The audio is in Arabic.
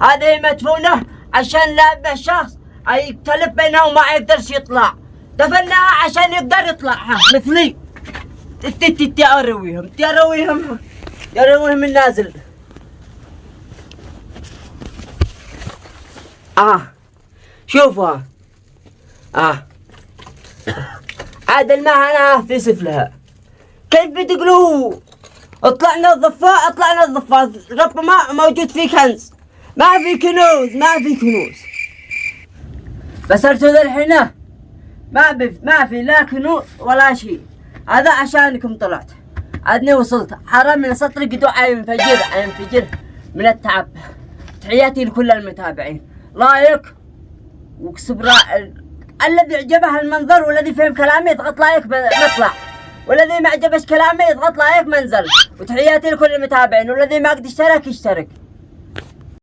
هذه مدفونة عشان لا الشخص يختلف بينها وما يقدرش يطلع. دفناها عشان يقدر يطلع مثلي. ارويهم النازل. شوفها. عاد الماء انا في سفلها. كيف بتقولوا اطلع نظفها ربما موجود في كنز. ما في كنوز. بس انتوا الحين ما في لا كنوز ولا شيء. هذا عشانكم طلعت. عادني وصلت. حرام من سطري قدوع ينفجر من التعب. تحياتي لكل المتابعين. لايك الذي عجبه المنظر والذي فهم كلامي يضغط لايك نطلع، والذي ما عجبش كلامي يضغط لايك منزل. وتحياتي لكل المتابعين، والذي ما قد اشترك يشترك.